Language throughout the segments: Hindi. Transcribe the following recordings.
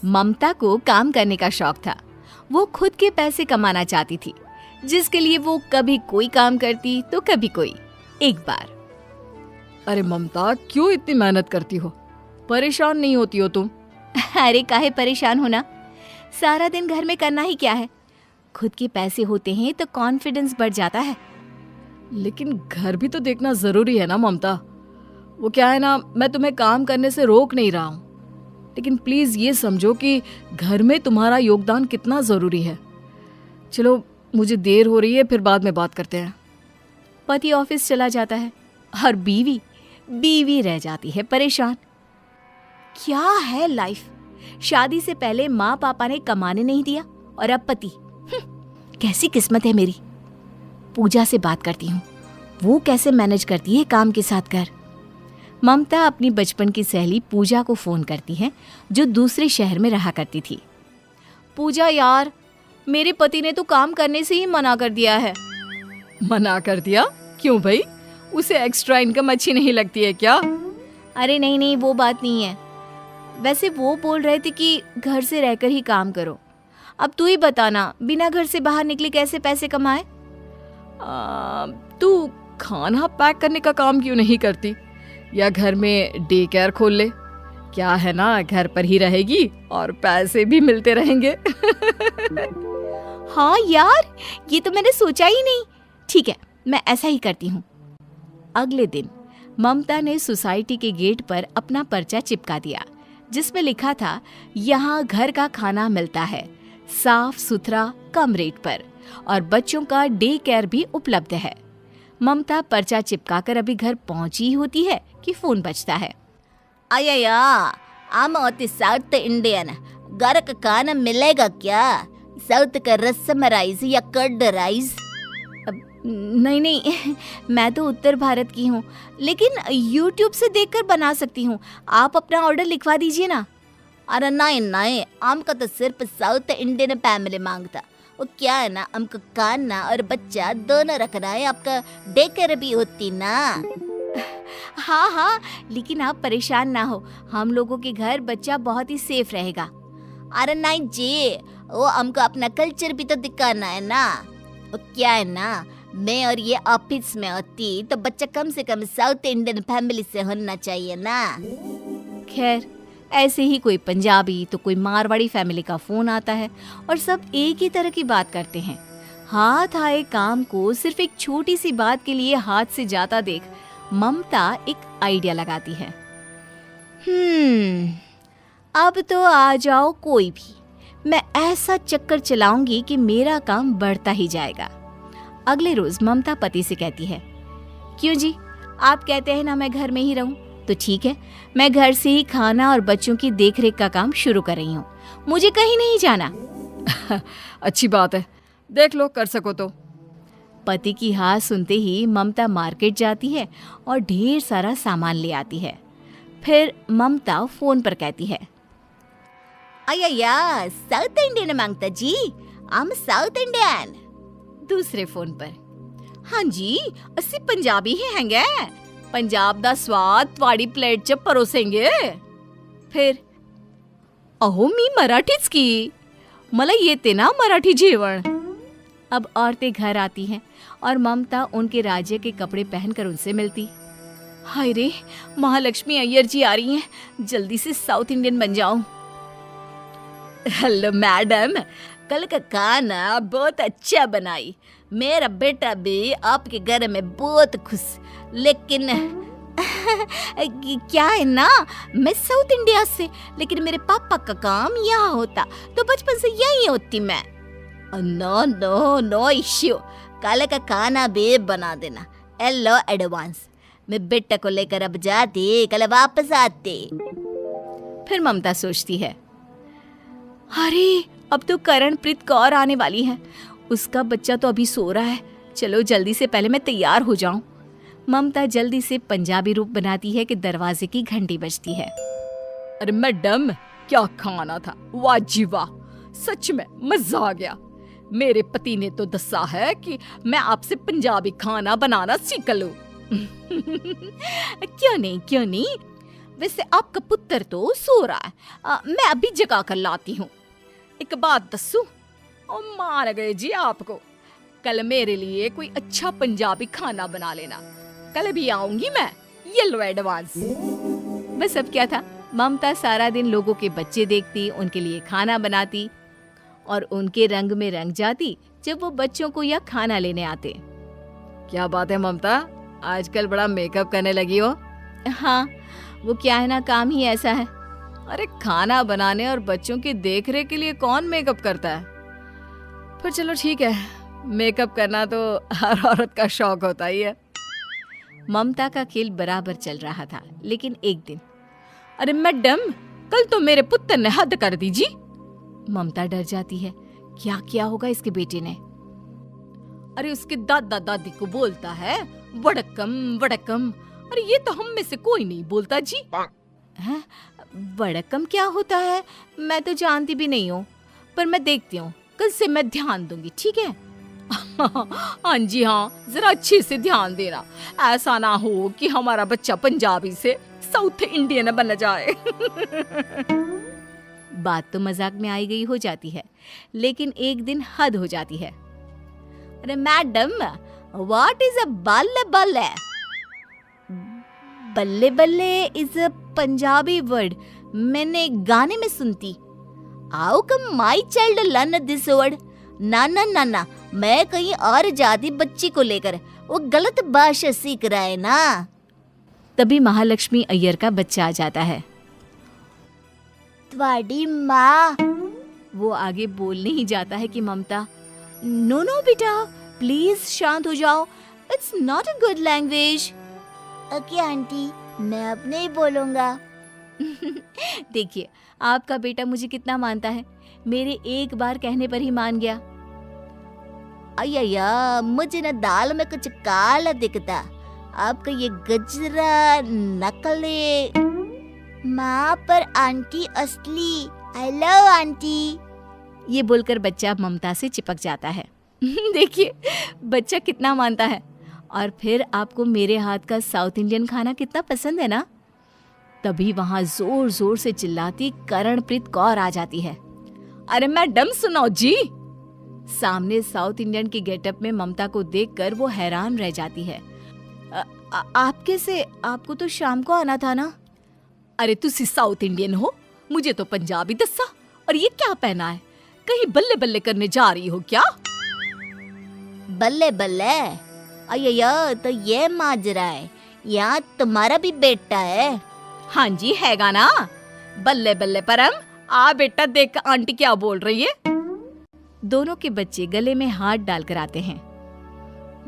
ममता को काम करने का शौक था। वो खुद के पैसे कमाना चाहती थी, जिसके लिए वो कभी कोई काम करती तो कभी कोई। एक बार, अरे ममता, क्यों इतनी मेहनत करती हो? परेशान नहीं होती हो तुम? अरे काहे परेशान होना, सारा दिन घर में करना ही क्या है। खुद के पैसे होते हैं तो कॉन्फिडेंस बढ़ जाता है। लेकिन घर भी तो देखना जरूरी है ना ममता। वो क्या है ना, मैं तुम्हें काम करने से रोक नहीं रहा हूँ, लेकिन प्लीज ये समझो कि घर में तुम्हारा योगदान कितना जरूरी है। चलो, मुझे देर हो रही है, फिर बाद में बात करते हैं। पति ऑफिस चला जाता है और बीवी रह जाती है परेशान। क्या है लाइफ, शादी से पहले माँ पापा ने कमाने नहीं दिया और अब पति। कैसी किस्मत है मेरी। पूजा से बात करती हूँ, वो कैसे मैनेज करती है काम के साथ घर। ममता अपनी बचपन की सहेली पूजा को फोन करती है, जो दूसरे शहर में रहा करती थी। पूजा यार, मेरे पति ने तो काम करने से ही मना कर दिया है। मना कर दिया? क्यों भाई, उसे एक्स्ट्रा इनकम अच्छी नहीं लगती है क्या? अरे नहीं, वो बात नहीं है। वैसे वो बोल रहे थे कि घर से रहकर ही काम करो। अब तू ही बताना, बिना घर से बाहर निकले कैसे पैसे कमाए? तू खाना पैक करने का काम क्यों नहीं करती, या घर में डे केयर खोल ले? क्या है ना, घर पर ही रहेगी और पैसे भी मिलते रहेंगे। हाँ यार, ये तो मैंने सोचा ही नहीं। ठीक है, मैं ऐसा ही करती हूँ। अगले दिन ममता ने सोसाइटी के गेट पर अपना पर्चा चिपका दिया, जिसमें लिखा था, यहाँ घर का खाना मिलता है, साफ सुथरा, कम रेट पर, और बच्चों का डे केयर भी उपलब्ध है। ममता पर्चा चिपकाकर अभी घर पहुंची ही होती है कि फोन बजता है। अय्या, आम होती साउथ इंडियन, घर का खाना मिलेगा क्या? साउथ का रसम राइस या कर्ड राइस? नहीं, मैं तो उत्तर भारत की हूँ, लेकिन YouTube से देखकर बना सकती हूँ। आप अपना ऑर्डर लिखवा दीजिए ना। अरे नहीं, हमको तो सिर्फ साउथ इंडियन फैमिली मांगता। वो क्या है ना, हमको खाना और बच्चा दोनों रखना है, आपका डे केयर भी होती ना। हाँ, लेकिन आप परेशान ना हो, हम लोगों के घर बच्चा बहुत ही सेफ रहेगा। अरे नहीं जी, वो हमको अपना कल्चर भी तो दिखाना है ना। वो क्या है ना, मैं और ये ऑफिस में होती तो बच्चा कम से कम साउथ इंडियन फैमिली से होना चाहिए ना। खैर, ऐसे ही कोई पंजाबी तो कोई मारवाड़ी फैमिली का फोन आता है और सब एक ही तरह की बात करते हैं। हाथ आए काम को सिर्फ एक छोटी सी बात के लिए हाथ से जाता देख ममता एक आइडिया लगाती है। अब तो आ जाओ कोई भी, मैं ऐसा चक्कर चलाऊंगी कि मेरा काम बढ़ता ही जाएगा। अगले रोज ममता पति से कहती है, क्यों जी, आप कहते हैं ना मैं घर में ही रहूं, तो ठीक है, मैं घर से ही खाना और बच्चों की देखरेख का काम शुरू कर रही हूँ, मुझे कहीं नहीं जाना। अच्छी बात है, देख लो कर सको तो। पति की हाँ सुनते ही ममता मार्केट जाती है और ढेर सारा सामान ले आती है। फिर ममता फोन पर कहती है, अय्या, साउथ इंडियन मांगता जी, हम साउथ इंडियन। दूसरे फोन पर, हाँ जी, अस्सी पंजाबी ही हैंगे, पंजाब दा स्वाद त्वाड़ी प्लेट च परोसेंगे। फिर, अहो मी मराठीच की, मला येते ना मराठी जेवण। अब औरतें घर आती हैं और ममता उनके राज्य के कपड़े पहनकर उनसे मिलती। हाय रे, महालक्ष्मी अय्यर जी आ रही हैं, जल्दी से साउथ इंडियन बन जाऊं। हेलो मैडम, कल का खाना बहुत अच्छा बनाई, मेरा बेटा भी आपके घर में बहुत खुश। लेकिन क्या है ना, मैं साउथ इंडिया से, लेकिन मेरे पापा का काम यहाँ होता तो बचपन से यही होती मैं। नो इश्यू, कल का खाना भी बना देना। हेलो एडवांस, मैं बेटा को लेकर अब जाती, कल वापस आती। फिर ममता सोचती है, अरे अब तो करणप्रीत कौर आने वाली है, उसका बच्चा तो अभी सो रहा है, चलो जल्दी से पहले मैं तैयार हो जाऊं। ममता जल्दी से पंजाबी रूप बनाती है कि दरवाजे की घंटी बजती है। अरे मैडम, क्या खाना था, वाह जी वाह, सच में मजा आ गया। मेरे पति ने तो दसा है कि मैं आपसे पंजाबी खाना बनाना सीख लूं। क्यों नहीं, वैसे आपका पुत्र तो सो रहा है, मैं अभी जगा कर लाती हूँ। एक बात दस्सू, और मार गए जी आपको। कल मेरे लिए कोई अच्छा पंजाबी खाना बना लेना, कल भी आऊंगी मैं। ये लो एडवांस। बस अब क्या था, ममता सारा दिन लोगों के बच्चे देखती, उनके लिए खाना बनाती और उनके रंग में रंग जाती जब वो बच्चों को यह खाना लेने आते। क्या बात है ममता, आजकल बड़ा मेकअप करने लगी हो। हाँ, वो क्या है ना, काम ही ऐसा है। अरे खाना बनाने और बच्चों की देखरेख के लिए कौन मेकअप करता है। पर चलो ठीक है, मेकअप करना तो हर औरत का शौक होता ही है। ममता का खेल बराबर चल रहा था, लेकिन एक दिन, अरे मैडम, कल तो मेरे पुत्र ने हद कर दी जी। ममता डर जाती है, क्या किया होगा इसके बेटे ने। अरे उसके दादा दादी को बोलता है वड़कम वड़कम। अरे ये तो हम में से कोई नहीं बोलता जी। हैं? वड़कम क्या होता है, मैं तो जानती भी नहीं हूँ, पर मैं देखती हूँ, कल से मैं ध्यान दूंगी, ठीक है। हाँ जी हाँ, जरा अच्छे से ध्यान देना, ऐसा ना हो कि हमारा बच्चा पंजाबी से साउथ इंडियन बन जाए। बात तो मजाक में आई गई हो जाती है, लेकिन एक दिन हद हो जाती है। अरे मैडम, व्हाट इज अ बल्ले बल्ले? बल्ले बल्ले इज अ पंजाबी वर्ड, मैंने गाने में सुनती। How come my child learn this word? ना ना ना ना, मैं कहीं और जाती बच्ची को लेकर, वो गलत भाषा सीख रहा है ना। तभी महालक्ष्मी अय्यर का बच्चा आ जाता है। तुम्हारी माँ। वो आगे बोलने ही जाता है कि ममता, नो नो बेटा, प्लीज शांत हो जाओ, it's not a good language. Okay aunty, मैं अब नहीं बोलूँगा। देखिए, आपका बेटा मुझे कितना मानता है, मेरे एक बार कहने पर ही मान गया। अय्या, मुझे ना दाल में कुछ काला दिखता, आपका ये गजरा नकली। माँ पर आंटी असली। I love aunty. ये बोलकर बच्चा ममता से चिपक जाता है। देखिए बच्चा कितना मानता है। और फिर आपको मेरे हाथ का साउथ इंडियन खाना कितना पसंद है ना। तभी वहां जोर जोर से चिल्लाती करणप्रीत कौर आ जाती है। अरे मैडम सुनो जी। सामने साउथ इंडियन के गेटअप में ममता को देखकर वो हैरान रह जाती है। आपके से, आपको तो शाम को आना था ना। अरे तुसी साउथ इंडियन हो, मुझे तो पंजाबी दस्सा। और ये क्या पहना है, कहीं बल्ले बल्ले करने जा रही हो क्या? बल्ले बल्ले? अय्या, तो ये माजरा है, यहाँ तुम्हारा भी बेटा है। हाँ जी हैगा ना। बल्ले बल्ले परम, आ बेटा देख आंटी क्या बोल रही है। दोनों के बच्चे गले में हाथ डालकर आते हैं।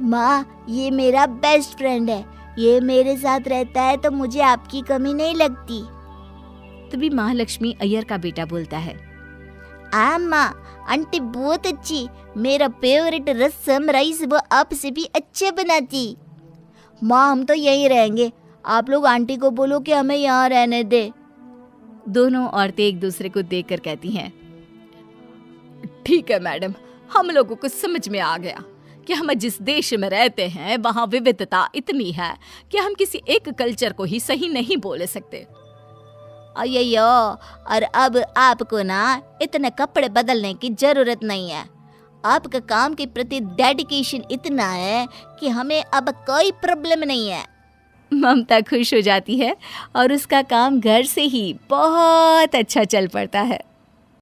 माँ, ये मेरा बेस्ट फ्रेंड है, ये मेरे साथ रहता है तो मुझे आपकी कमी नहीं लगती। तभी महालक्ष्मी अय्यर का बेटा बोलता है, माँ, आंटी बहुत अच्छी, मेरा फेवरेट रसम राइस वो आपसे भी अच्छे बनाती। माँ, हम तो यहीं रहेंगे, आप लोग आंटी को बोलो कि हमें यहाँ रहने दे। दोनों औरतें एक दूसरे को देखकर कहती हैं, ठीक है मैडम, हम लोगों को समझ में आ गया कि हम जिस देश में रहते हैं वहाँ विविधता इतनी है कि हम किसी एक कल्चर को ही सही नहीं बोल सकते। अय्यो, और अब आपको ना इतने कपड़े बदलने की जरूरत नहीं है। आपका काम के प्रति डेडिकेशन इतना है कि हमें अब कोई प्रॉब्लम नहीं है। ममता खुश हो जाती है और उसका काम घर से ही बहुत अच्छा चल पड़ता है।